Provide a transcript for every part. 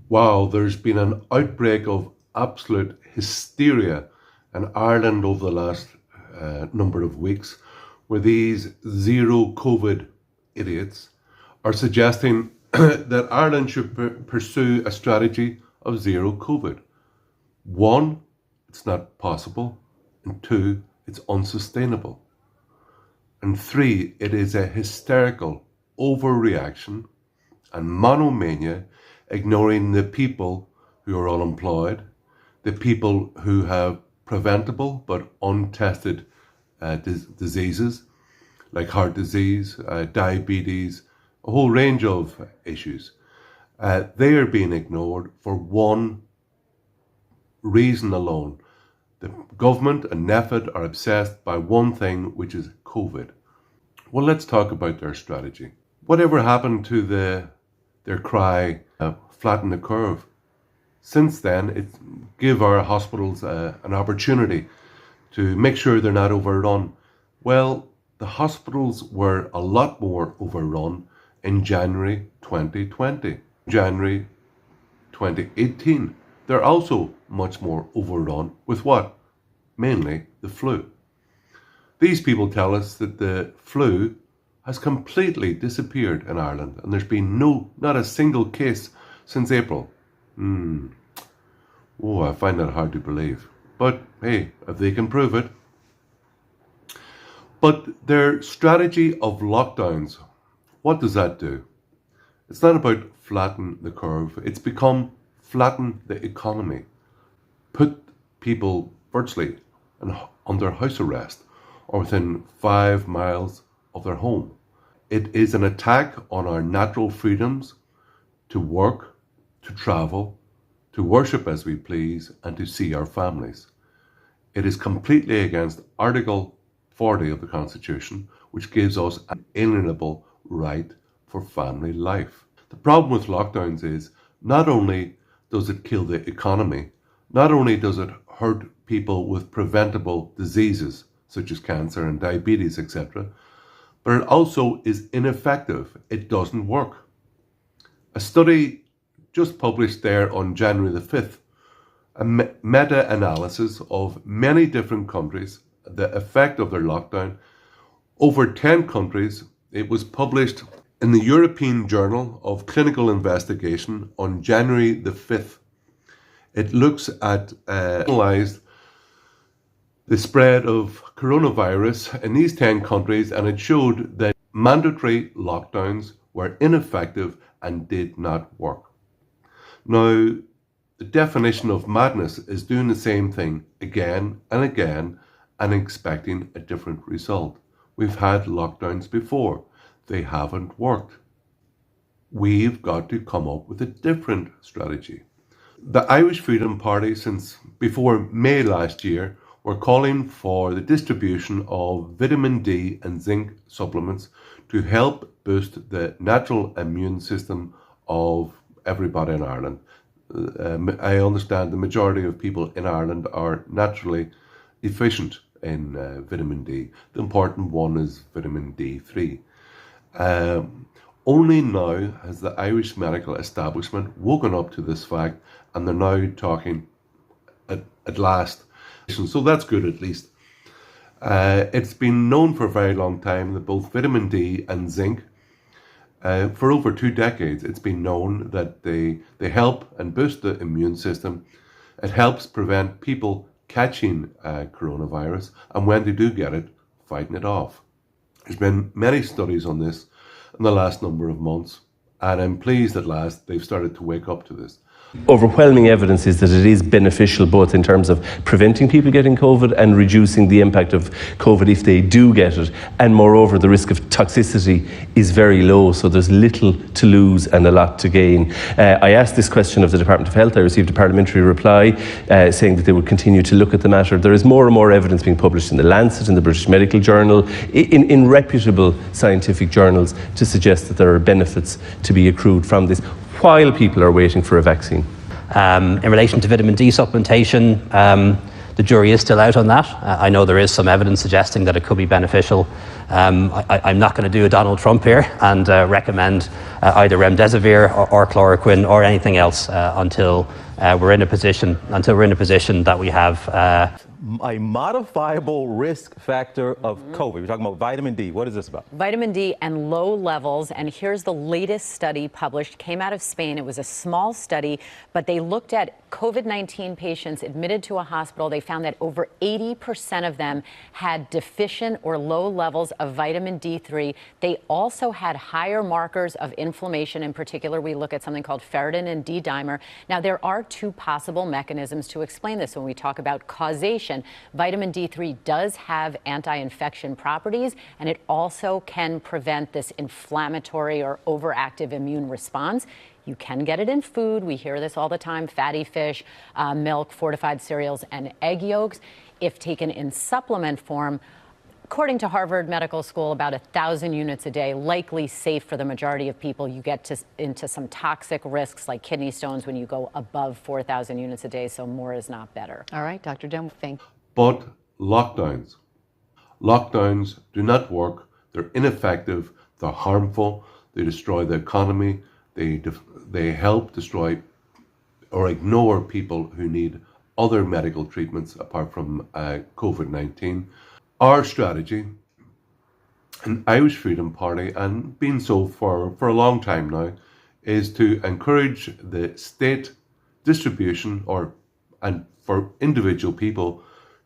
Wow, there's been an outbreak of absolute hysteria in Ireland over the last number of weeks, where these zero COVID idiots are suggesting that Ireland should pursue a strategy of zero COVID. One, it's not possible, and two, it's unsustainable. And three, it is a hysterical overreaction and monomania, ignoring the people who are unemployed, the people who have preventable but untested diseases like heart disease, diabetes, a whole range of issues. They are being ignored for one reason alone. The government and NPHET are obsessed by one thing, which is COVID. Well, let's talk about their strategy. Whatever happened to their cry, flatten the curve? Since then, it give our hospitals an opportunity to make sure they're not overrun. Well, the hospitals were a lot more overrun in January 2020. January 2018, they're also much more overrun with what? Mainly the flu. These people tell us that the flu has completely disappeared in Ireland and there's been not a single case since April. Oh, I find that hard to believe. But hey, if they can prove it. But their strategy of lockdowns, what does that do? It's not about flatten the curve. It's become flatten the economy. Put people virtually under house arrest or within 5 miles of their home. It is an attack on our natural freedoms to work, to travel, to worship as we please, and to see our families. It is completely against Article 40 of the Constitution, which gives us an inalienable right for family life. The problem with lockdowns is not only does it kill the economy, not only does it hurt people with preventable diseases such as cancer and diabetes, etc., but it also is ineffective. It doesn't work. A study just published there on January the 5th, a meta-analysis of many different countries, the effect of their lockdown. Over 10 countries, it was published in the European Journal of Clinical Investigation on January the 5th. It looks at analysed the spread of coronavirus in these 10 countries, and it showed that mandatory lockdowns were ineffective and did not work. Now, the definition of madness is doing the same thing again and again and expecting a different result. We've had lockdowns before. They haven't worked. We've got to come up with a different strategy. The Irish Freedom Party, since before May last year, were calling for the distribution of vitamin D and zinc supplements to help boost the natural immune system of everybody in Ireland. I understand the majority of people in Ireland are naturally deficient in vitamin D. The important one is vitamin D3. Only now has the Irish medical establishment woken up to this fact, and they're now talking at last. So that's good, at least. It's been known for a very long time that both vitamin D and zinc, for over 2 decades, it's been known that they help and boost the immune system. It helps prevent people catching coronavirus, and when they do get it, fighting it off. There's been many studies on this in the last number of months, and I'm pleased at last they've started to wake up to this. Overwhelming evidence is that it is beneficial both in terms of preventing people getting COVID and reducing the impact of COVID if they do get it. And moreover, the risk of toxicity is very low, so there's little to lose and a lot to gain. I asked this question of the Department of Health. I received a parliamentary reply saying that they would continue to look at the matter. There is more and more evidence being published in the Lancet, in the British Medical Journal, in reputable scientific journals to suggest that there are benefits to be accrued from this, while people are waiting for a vaccine. In relation to vitamin D supplementation, The jury is still out on that. I know there is some evidence suggesting that it could be beneficial. I'm not going to do a Donald Trump here and recommend either remdesivir or chloroquine or anything else until we're in a position that we have a modifiable risk factor of COVID. We're talking about vitamin D. What is this about? Vitamin D and low levels. And here's the latest study published, came out of Spain. It was a small study, but they looked at COVID-19 patients admitted to a hospital. They found that over 80% of them had deficient or low levels of vitamin D3. They also had higher markers of inflammation. In particular, we look at something called ferritin and D-dimer. Now, there are two possible mechanisms to explain this when we talk about causation. Vitamin D3 does have anti-infection properties, and it also can prevent this inflammatory or overactive immune response. You can get it in food. We hear this all the time: fatty fish, milk, fortified cereals, and egg yolks. If taken in supplement form, according to Harvard Medical School, about 1,000 units a day, likely safe for the majority of people. You get into some toxic risks like kidney stones when you go above 4,000 units a day, so more is not better. All right, Dr. Dunn, thank you. But lockdowns do not work. They're ineffective. They're harmful. They destroy the economy. They help destroy or ignore people who need other medical treatments apart from COVID-19. Our strategy, an Irish Freedom Party, and been so for a long time now, is to encourage the state distribution and for individual people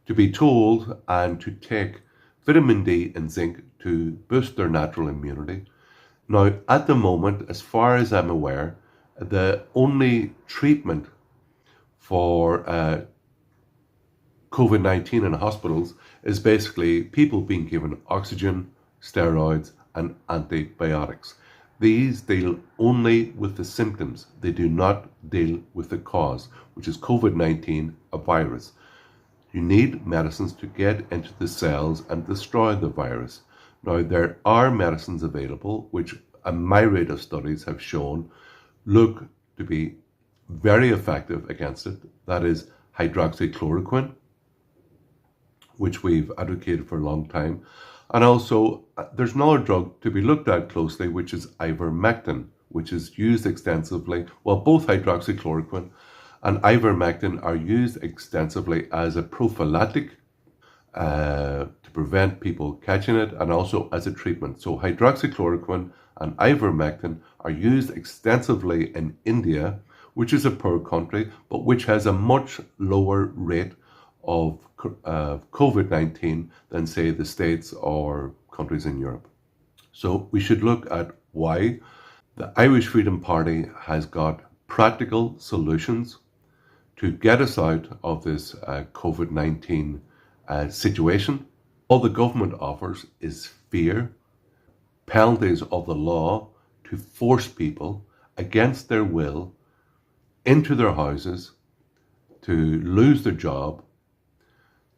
to be told and to take vitamin D and zinc to boost their natural immunity. Now, at the moment, as far as I'm aware, the only treatment for COVID-19 in hospitals is basically people being given oxygen, steroids, and antibiotics. These deal only with the symptoms. They do not deal with the cause, which is COVID-19, a virus. You need medicines to get into the cells and destroy the virus. Now, there are medicines available, which a myriad of studies have shown look to be very effective against it. That is hydroxychloroquine, which we've advocated for a long time. And also, there's another drug to be looked at closely, which is ivermectin, which is used extensively. Well, both hydroxychloroquine and ivermectin are used extensively as a prophylactic to prevent people catching it, and also as a treatment. So hydroxychloroquine and ivermectin are used extensively in India, which is a poor country, but which has a much lower rate of COVID-19 than, say, the States or countries in Europe. So we should look at why the Irish Freedom Party has got practical solutions to get us out of this COVID-19 situation. All the government offers is fear, penalties of the law to force people against their will into their houses, to lose their job,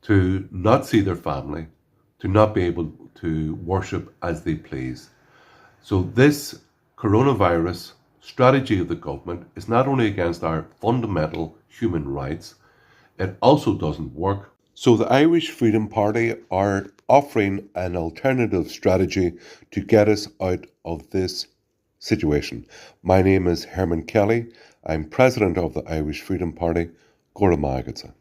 to not see their family, to not be able to worship as they please. So this coronavirus strategy of the government is not only against our fundamental human rights, it also doesn't work. So the Irish Freedom Party are offering an alternative strategy to get us out of this situation. My name is Hermann Kelly. I'm president of the Irish Freedom Party. Gora Magadza.